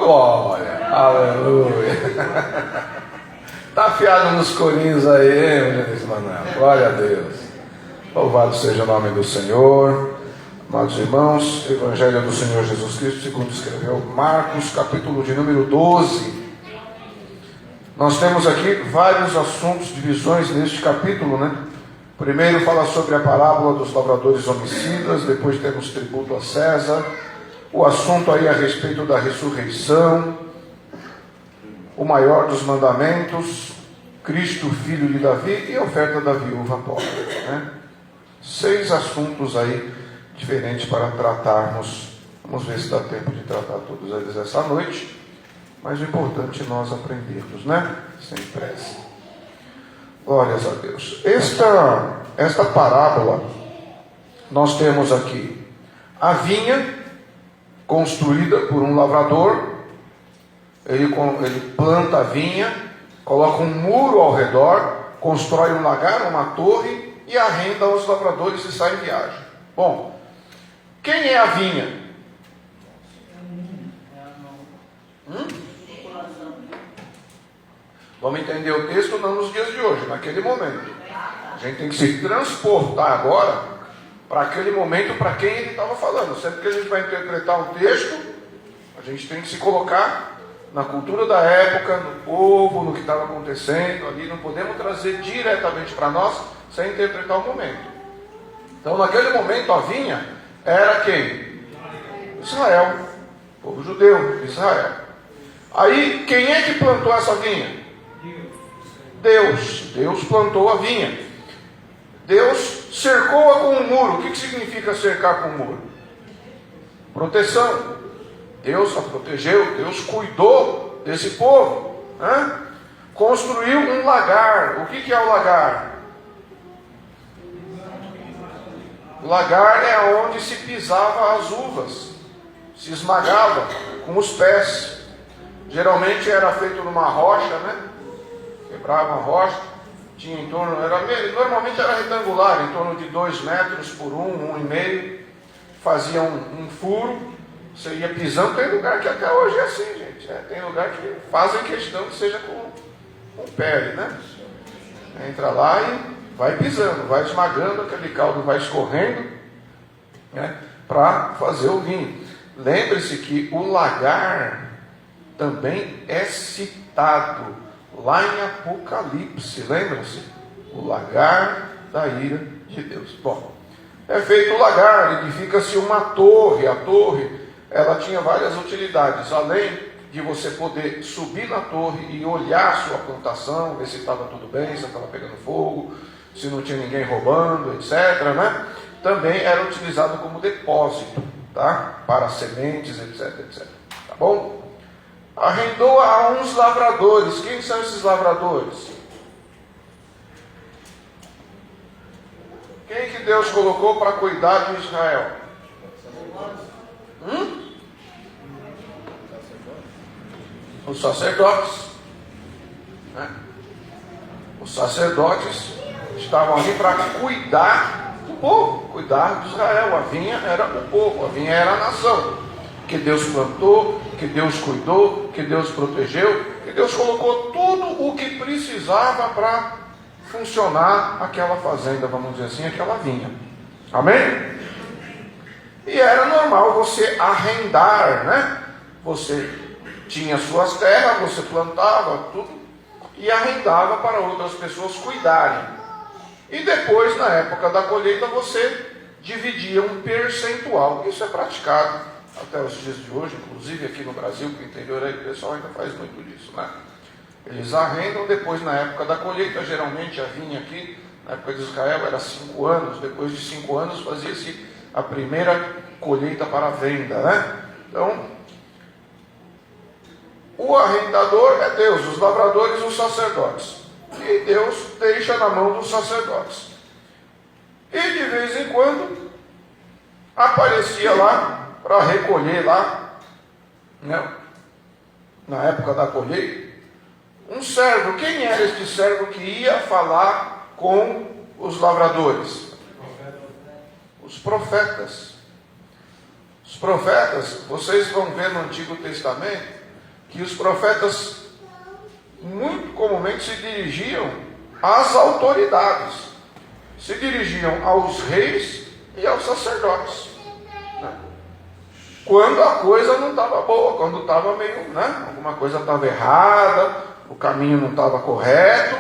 glória, aleluia. Tá afiado nos corinhos aí, hein, Eunice Manuel? Glória a Deus. Louvado seja o nome do Senhor. Amados irmãos, Evangelho do Senhor Jesus Cristo, segundo escreveu Marcos, capítulo de número 12. Nós temos aqui vários assuntos, divisões neste capítulo, né? Primeiro fala sobre a parábola dos lavradores homicidas, depois temos tributo a César, o assunto aí a respeito da ressurreição, o maior dos mandamentos, Cristo, filho de Davi, e a oferta da viúva pobre, né? 6 assuntos aí diferentes para tratarmos. Vamos ver se dá tempo de tratar todos eles essa noite, mas o importante é nós aprendermos, né? Sem pressa. Glórias a Deus. Esta parábola, nós temos aqui a vinha construída por um lavrador. Ele planta a vinha, coloca um muro ao redor, constrói um lagar, uma torre e arrenda aos lavradores e sai em viagem. Bom, quem é a vinha? Vamos entender o texto não nos dias de hoje, naquele momento. A gente tem que se transportar agora para aquele momento, para quem ele estava falando. Sempre que a gente vai interpretar um texto, a gente tem que se colocar na cultura da época, no povo, no que estava acontecendo ali. Não podemos trazer diretamente para nós sem interpretar o momento. Então, naquele momento, a vinha era quem? Israel, povo judeu, Israel. Aí, quem é que plantou essa vinha? Deus. Deus plantou a vinha. Deus cercou-a com um muro. O que significa cercar com um muro? Proteção. Deus a protegeu, Deus cuidou desse povo, né? Construiu um lagar. O que é o lagar? O lagar é onde se pisava as uvas, se esmagava com os pés. Geralmente era feito numa rocha, né? Quebrava a rocha, tinha em torno, normalmente era retangular, em torno de 2 metros por 1,5, fazia um furo. Você ia pisando. Tem lugar que até hoje é assim, gente. Tem lugar que fazem questão que seja com pele, né? Entra lá e vai pisando, vai esmagando, aquele caldo vai escorrendo, né? Para fazer o vinho. Lembre-se que o lagar também é citado lá em Apocalipse. Lembra-se? O lagar da ira de Deus. Bom, é feito o lagar, edifica-se uma torre. A torre, ela tinha várias utilidades, além de você poder subir na torre e olhar a sua plantação, ver se estava tudo bem, se estava pegando fogo, se não tinha ninguém roubando, etc., né? Também era utilizado como depósito, tá? Para sementes, etc., etc. Tá bom? Arrendou a uns lavradores. Quem são esses lavradores? Quem que Deus colocou para cuidar de Israel? Os sacerdotes, né? Os sacerdotes estavam ali para cuidar do povo, cuidar de Israel. A vinha era o povo, a vinha era a nação que Deus plantou, que Deus cuidou, que Deus protegeu, que Deus colocou tudo o que precisava para funcionar aquela fazenda, vamos dizer assim, aquela vinha. Amém? E era normal você arrendar, né? Você tinha suas terras, você plantava tudo e arrendava para outras pessoas cuidarem. E depois, na época da colheita, você dividia um percentual. Isso é praticado até os dias de hoje, inclusive aqui no Brasil, que o interior aí, o pessoal ainda faz muito disso, né? Eles arrendam, depois na época da colheita, geralmente a vinha aqui, na época de Israel, era 5 anos, depois de 5 anos fazia-se a primeira colheita para a venda, né? Então, o arrendador é Deus, os lavradores, os sacerdotes. E Deus deixa na mão dos sacerdotes. E de vez em quando aparecia lá para recolher lá, né, na época da colheita, um servo. Quem era este servo que ia falar com os lavradores? Os profetas. Os profetas, vocês vão ver no Antigo Testamento, que os profetas muito comumente se dirigiam às autoridades, se dirigiam aos reis e aos sacerdotes, né? Quando a coisa não estava boa, quando estava meio, né? Alguma coisa estava errada, o caminho não estava correto,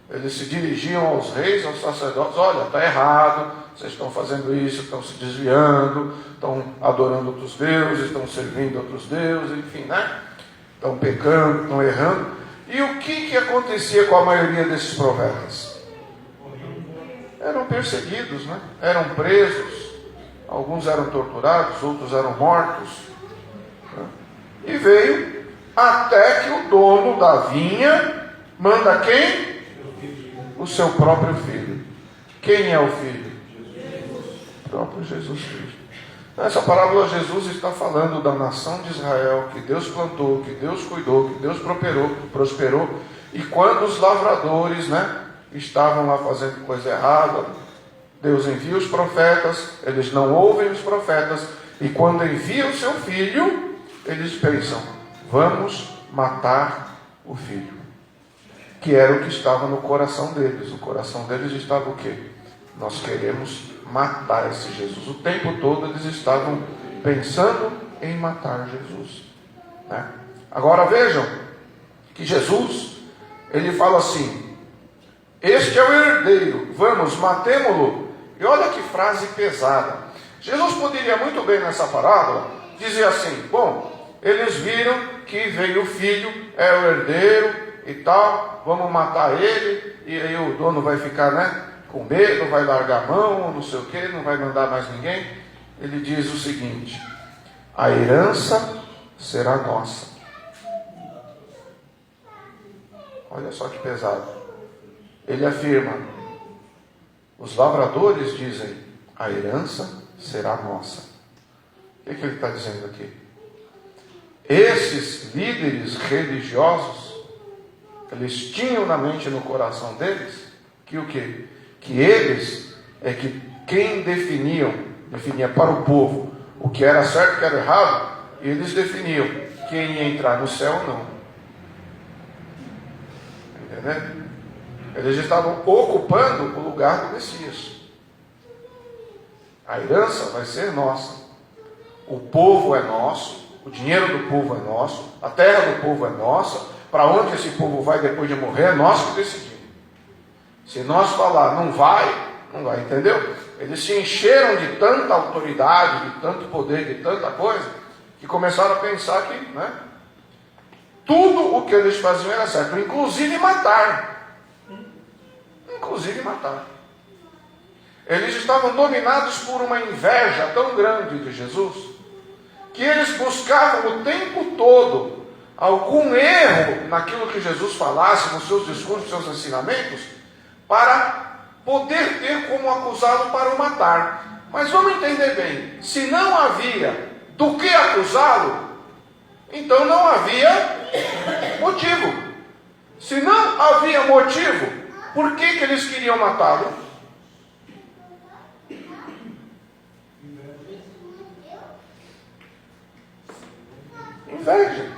eles se dirigiam aos reis, aos sacerdotes: olha, está errado, vocês estão fazendo isso, estão se desviando, estão adorando outros deuses, estão servindo outros deuses, enfim, né? Estão pecando, estão errando. E o que acontecia com a maioria desses profetas? Eram perseguidos, né? Eram presos, alguns eram torturados, outros eram mortos, né? E veio até que o dono da vinha manda quem? O seu próprio filho. Quem é o filho? O próprio Jesus Cristo. Nessa parábola, Jesus está falando da nação de Israel, que Deus plantou, que Deus cuidou, que Deus prosperou. E quando os lavradores, né, estavam lá fazendo coisa errada, Deus envia os profetas, eles não ouvem os profetas, e quando envia o seu filho, eles pensam: vamos matar o filho. Que era o que estava no coração deles. O coração deles estava o quê? Nós queremos matar esse Jesus. O tempo todo eles estavam pensando em matar Jesus, né? Agora vejam que Jesus, ele fala assim: este é o herdeiro, vamos, matemo-lo. E olha que frase pesada. Jesus poderia muito bem nessa parábola dizer assim: bom, eles viram que veio o filho, é o herdeiro e tal, vamos matar ele, e aí o dono vai ficar, né, com medo, vai largar a mão, não sei o que, não vai mandar mais ninguém. Ele diz o seguinte: a herança será nossa. Olha só que pesado. Ele afirma, os lavradores dizem: a herança será nossa. O que ele está dizendo aqui? Esses líderes religiosos, eles tinham na mente e no coração deles que o quê? Que eles é que quem definia para o povo o que era certo e o que era errado, e eles definiam quem ia entrar no céu ou não. Entendeu? Eles estavam ocupando o lugar do Messias. A herança vai ser nossa. O povo é nosso, o dinheiro do povo é nosso, a terra do povo é nossa. Para onde esse povo vai depois de morrer, é nós que decidimos. Se nós falar não vai, não vai, entendeu? Eles se encheram de tanta autoridade, de tanto poder, de tanta coisa, que começaram a pensar que, né, tudo o que eles faziam era certo, inclusive matar. Inclusive matar. Eles estavam dominados por uma inveja tão grande de Jesus, que eles buscavam o tempo todo algum erro naquilo que Jesus falasse, nos seus discursos, nos seus ensinamentos, para poder ter como acusá-lo para o matar. Mas vamos entender bem, se não havia do que acusá-lo, então não havia motivo. Se não havia motivo, por que eles queriam matá-lo? Inveja.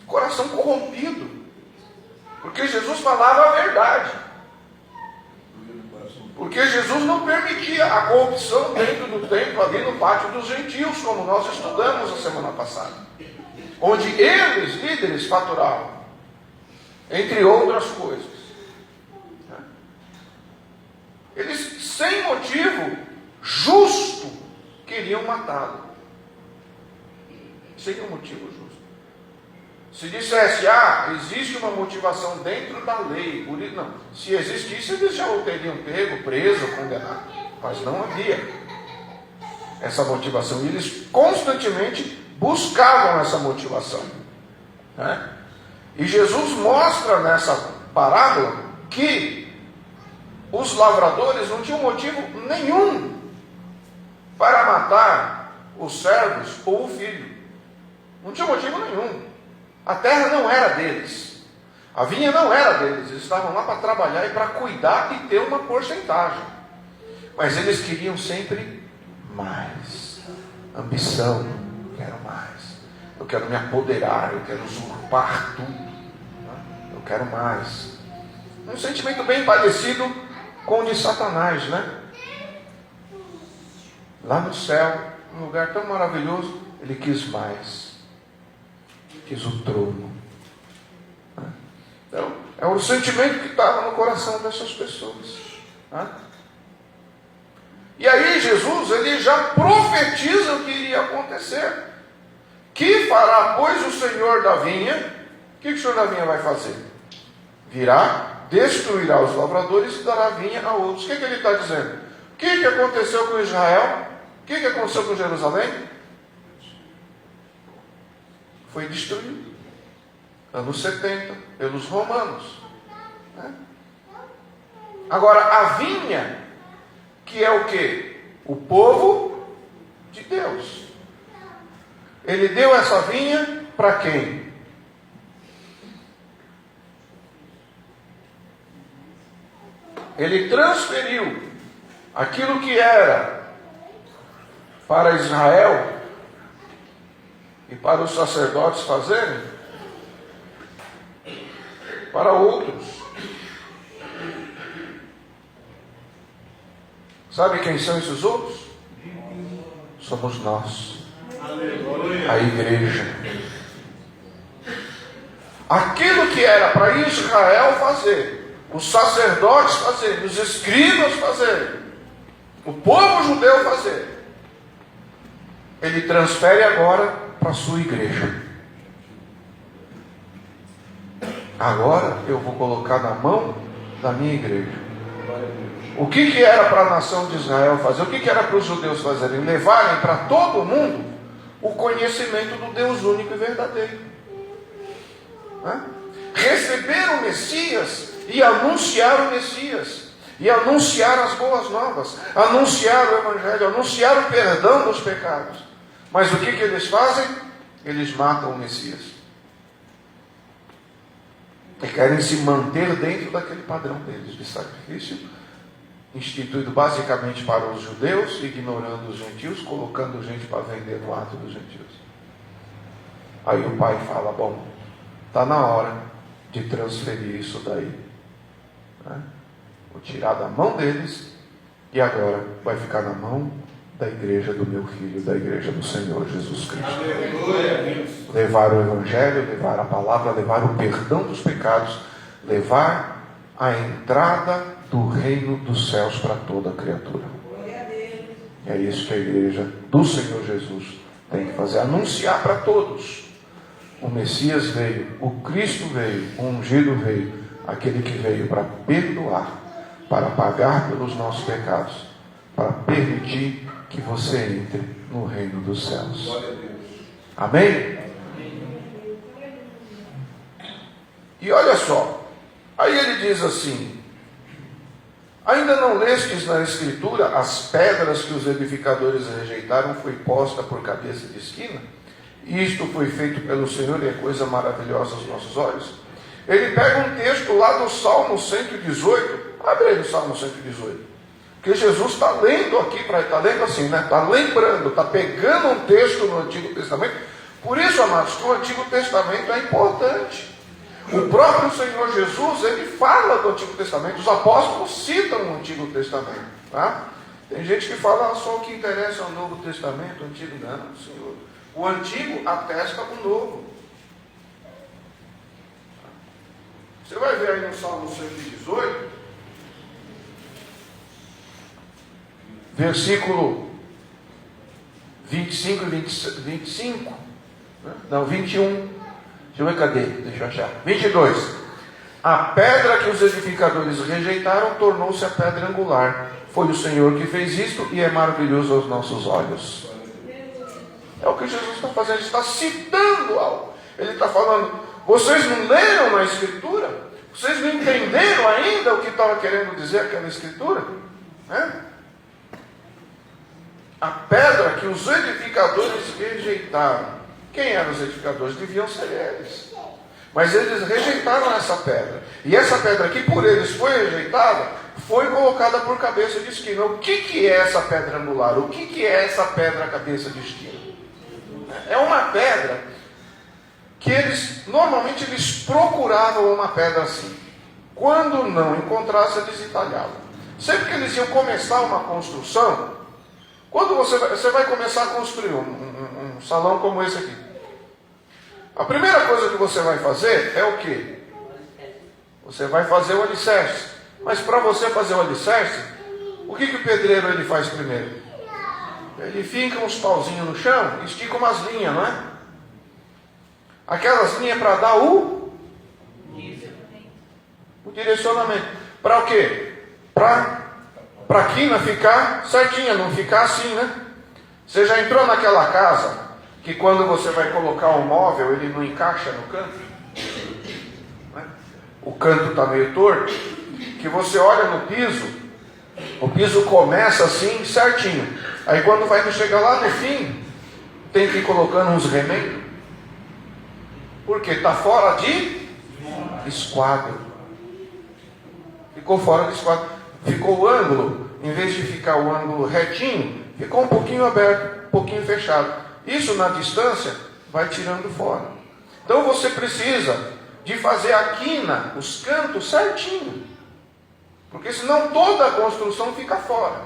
Coração corrompido. Porque Jesus falava a verdade. Porque Jesus não permitia a corrupção dentro do templo, ali no pátio dos gentios, como nós estudamos a semana passada. Onde eles, líderes, faturavam. Entre outras coisas. Eles, sem motivo justo, queriam matá-lo. Sem um motivo justo. Se dissesse, existe uma motivação dentro da lei, por isso, não. Se existisse, eles já o teriam pego, preso, condenado. Mas não havia essa motivação. E eles constantemente buscavam essa motivação, né? E Jesus mostra nessa parábola que os lavradores não tinham motivo nenhum para matar os servos ou o filho. Não tinha motivo nenhum. A terra não era deles. A vinha não era deles. Eles estavam lá para trabalhar e para cuidar e ter uma porcentagem. Mas eles queriam sempre mais. Ambição. Quero mais. Eu quero me apoderar, eu quero usurpar tudo. Eu quero mais. Um sentimento bem parecido com o de Satanás, né? Lá no céu, um lugar tão maravilhoso, ele quis mais. Quis o trono. Então, é o sentimento que estava no coração dessas pessoas. E aí Jesus, ele já profetiza o que iria acontecer. Que fará, pois, o Senhor da vinha? O que o Senhor da vinha vai fazer? Virá, destruirá os lavradores e dará vinha a outros. O que ele está dizendo? O que aconteceu com Israel? O que aconteceu com Jerusalém? Foi destruído. Anos 70, pelos romanos. Agora, a vinha, que é o quê? O povo de Deus. Ele deu essa vinha para quem? Ele transferiu aquilo que era para Israel e para os sacerdotes fazerem para outros. Sabe quem são esses outros? Somos nós. A igreja. Aquilo que era para Israel fazer, os sacerdotes fazerem, os escribas fazerem, o povo judeu fazer, ele transfere agora para a sua igreja. Agora eu vou colocar na mão da minha igreja. O que era para a nação de Israel fazer? O que era para os judeus fazerem? Levarem para todo mundo o conhecimento do Deus único e verdadeiro. Receber o Messias e anunciar o Messias. E anunciar as boas novas. Anunciar o Evangelho. Anunciar o perdão dos pecados. Mas o que eles fazem? Eles matam o Messias. E querem se manter dentro daquele padrão deles de sacrifício, instituído basicamente para os judeus, ignorando os gentios, colocando gente para vender no ato dos gentios. Aí o pai fala, bom, está na hora de transferir isso daí. Vou tirar da mão deles e agora vai ficar na mão da igreja do meu filho, da igreja do Senhor Jesus Cristo. Aleluia. Levar o Evangelho, levar a palavra, levar o perdão dos pecados, levar a entrada do reino dos céus para toda a criatura. É isso que a igreja do Senhor Jesus tem que fazer, anunciar para todos. O Messias veio, o Cristo veio, o ungido veio, aquele que veio para perdoar, para pagar pelos nossos pecados, para permitir que você entre no reino dos céus. Amém? E olha só, aí ele diz assim: ainda não lestes na Escritura as pedras que os edificadores rejeitaram foi posta por cabeça de esquina? Isto foi feito pelo Senhor e é coisa maravilhosa aos nossos olhos. Ele pega um texto lá do Salmo 118, abre aí no Salmo 118. Porque Jesus está lendo aqui, está lendo assim, né? Está lembrando, está pegando um texto no Antigo Testamento. Por isso, amados, que o Antigo Testamento é importante. O próprio Senhor Jesus, ele fala do Antigo Testamento. Os apóstolos citam o Antigo Testamento. Tá? Tem gente que fala só o que interessa ao Novo Testamento, o Antigo não, Senhor. O Antigo atesta o Novo. Você vai ver aí no Salmo 118, versículo 25 e 25. Não, 21. Deixa eu ver, cadê? Deixa eu achar. 22. A pedra que os edificadores rejeitaram tornou-se a pedra angular. Foi o Senhor que fez isto e é maravilhoso aos nossos olhos. É o que Jesus está fazendo. Ele está citando algo. Ele está falando, vocês não leram na Escritura? Vocês não entenderam ainda o que estava querendo dizer aquela Escritura? A pedra que os edificadores rejeitaram. Quem eram os edificadores? Deviam ser eles. Mas eles rejeitaram essa pedra. E essa pedra que por eles foi rejeitada, foi colocada por cabeça de esquina. O que é essa pedra angular? O que é essa pedra cabeça de esquina? É uma pedra que normalmente eles procuravam uma pedra assim. Quando não encontrassem, eles entalhavam. Sempre que eles iam começar uma construção, quando você vai começar a construir um salão como esse aqui, a primeira coisa que você vai fazer é o quê? Você vai fazer o alicerce. Mas para você fazer o alicerce, o que o pedreiro ele faz primeiro? Ele finca uns pauzinhos no chão, estica umas linhas, não é? Aquelas linhas para dar o direcionamento. Para o quê? Para a quina ficar certinha, não ficar assim, né? Você já entrou naquela casa que quando você vai colocar um móvel, ele não encaixa no canto? Né? O canto está meio torto, que você olha no piso, o piso começa assim, certinho. Aí quando vai chegar lá no fim, tem que ir colocando uns remendos. Porque está fora de esquadro. Ficou fora de esquadro. Ficou o ângulo, em vez de ficar o ângulo retinho, ficou um pouquinho aberto, um pouquinho fechado. Isso na distância vai tirando fora. Então você precisa de fazer a quina, os cantos certinho. Porque senão toda a construção fica fora.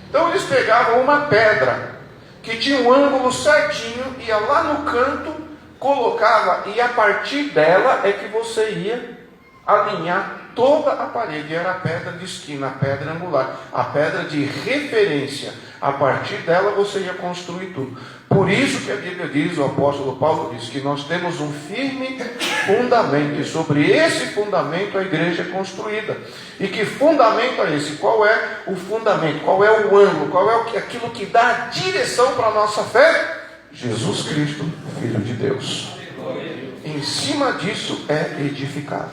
Então eles pegavam uma pedra que tinha um ângulo certinho, ia lá no canto, colocava, e a partir dela é que você ia alinhar toda a parede. Era a pedra de esquina, a pedra angular, a pedra de referência. A partir dela você ia construir tudo. Por isso que a Bíblia diz, o apóstolo Paulo diz, que nós temos um firme fundamento, e sobre esse fundamento a igreja é construída. E que fundamento é esse? Qual é o fundamento? Qual é o ângulo? Qual é aquilo que dá a direção para a nossa fé? Jesus Cristo, Filho de Deus. Em cima disso é edificado.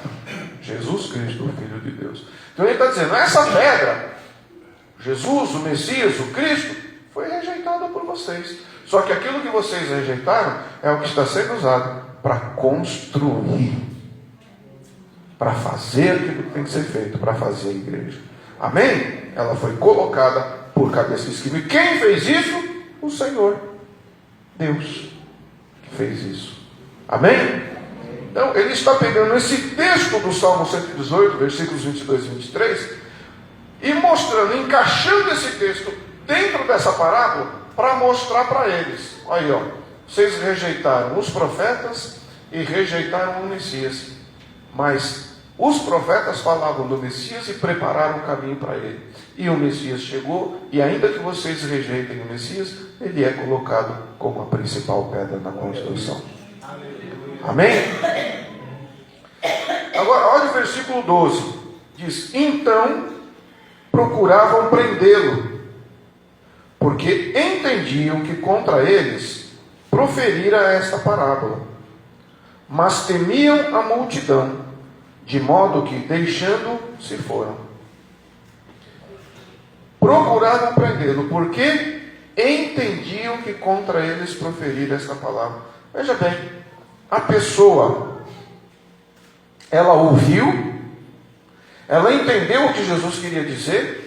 Jesus Cristo, Filho de Deus. Então ele está dizendo, essa pedra, Jesus, o Messias, o Cristo, foi rejeitada por vocês. Só que aquilo que vocês rejeitaram é o que está sendo usado para construir, para fazer aquilo que tem que ser feito, para fazer a igreja. Amém? Ela foi colocada por cabeça de esquina. E quem fez isso? O Senhor, Deus, que fez isso. Amém? Então, ele está pegando esse texto do Salmo 118, versículos 22 e 23, e mostrando, encaixando esse texto dentro dessa parábola, para mostrar para eles. Aí, ó, vocês rejeitaram os profetas e rejeitaram o Messias. Mas os profetas falavam do Messias e prepararam o caminho para ele. E o Messias chegou, e ainda que vocês rejeitem o Messias, ele é colocado como a principal pedra na construção. Amém? Agora, olha o versículo 12. Diz, então procuravam prendê-lo, porque entendiam que contra eles proferira esta parábola. Mas temiam a multidão, de modo que, deixando, se foram. Procuravam prendê-lo, porque entendiam que contra eles proferira esta palavra. Veja bem, a pessoa, ela ouviu, ela entendeu o que Jesus queria dizer,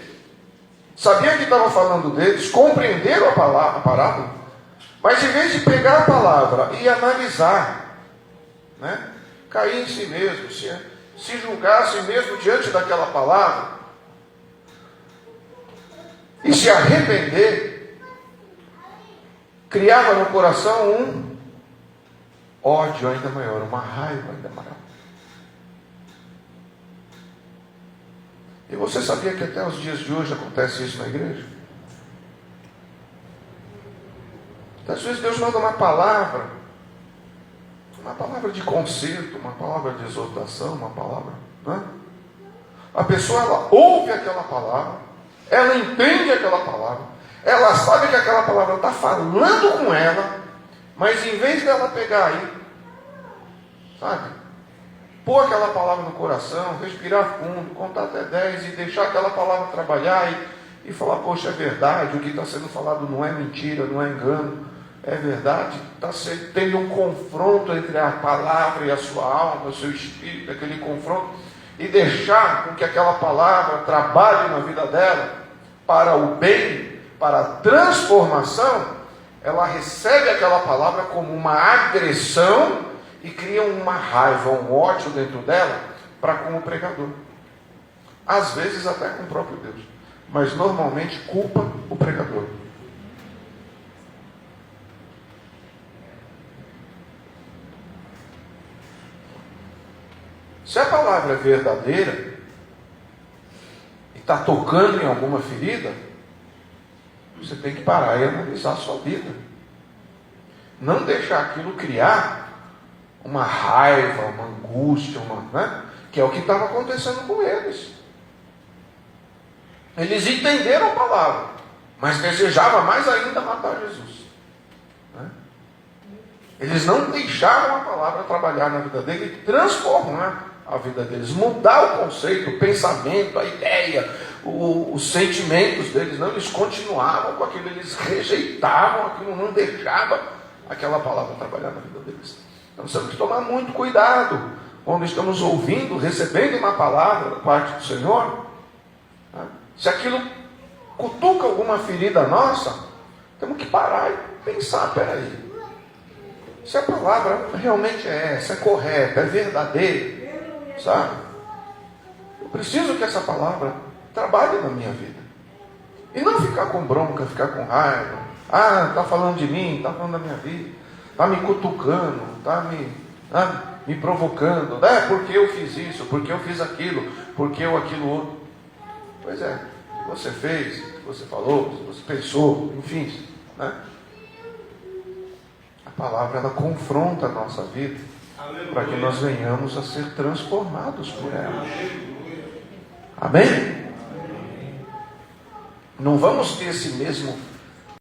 sabia que estava falando deles, compreenderam a parábola, mas em vez de pegar a palavra e analisar, né, cair em si mesmo, se julgar a si mesmo diante daquela palavra, e se arrepender, criava no coração um ódio ainda maior, uma raiva ainda maior. E você sabia que até os dias de hoje acontece isso na igreja? Às vezes Deus manda uma palavra de conserto, uma palavra de exortação, uma palavra, né? A pessoa, ela ouve aquela palavra, ela entende aquela palavra, ela sabe que aquela palavra está falando com ela, mas em vez dela pegar aí, sabe, pôr aquela palavra no coração, respirar fundo, contar até 10 e deixar aquela palavra trabalhar e falar, poxa, é verdade, o que está sendo falado não é mentira, não é engano, é verdade, está tendo um confronto entre a palavra e a sua alma, o seu espírito, aquele confronto, e deixar com que aquela palavra trabalhe na vida dela para o bem, para a transformação. Ela recebe aquela palavra como uma agressão e criam uma raiva, um ódio dentro dela para com o pregador. Às vezes até com o próprio Deus, mas normalmente culpa o pregador. Se a palavra é verdadeira e está tocando em alguma ferida, você tem que parar e analisar a sua vida. Não deixar aquilo criar uma raiva, uma angústia, que é o que estava acontecendo com eles. Eles entenderam a palavra, mas desejavam mais ainda matar Jesus. Eles não deixaram a palavra trabalhar na vida deles e transformar a vida deles, mudar o conceito, o pensamento, a ideia, os sentimentos deles. Não, eles continuavam com aquilo, eles rejeitavam aquilo, não deixavam aquela palavra trabalhar na vida deles. Então temos que tomar muito cuidado quando estamos ouvindo, recebendo uma palavra da parte do Senhor. Se aquilo cutuca alguma ferida nossa, temos que parar e pensar, peraí, se a palavra realmente é essa, é correta, é verdadeira, sabe? Eu preciso que essa palavra trabalhe na minha vida. E não ficar com bronca, ficar com raiva. Está falando de mim, está falando da minha vida, está me cutucando, está me provocando. Porque eu fiz isso, porque eu fiz aquilo, porque eu aquilo outro. Pois é, o que você fez, o que você falou, o que você pensou, enfim, A palavra, ela confronta a nossa vida para que nós venhamos a ser transformados por ela. Amém? Não vamos ter esse mesmo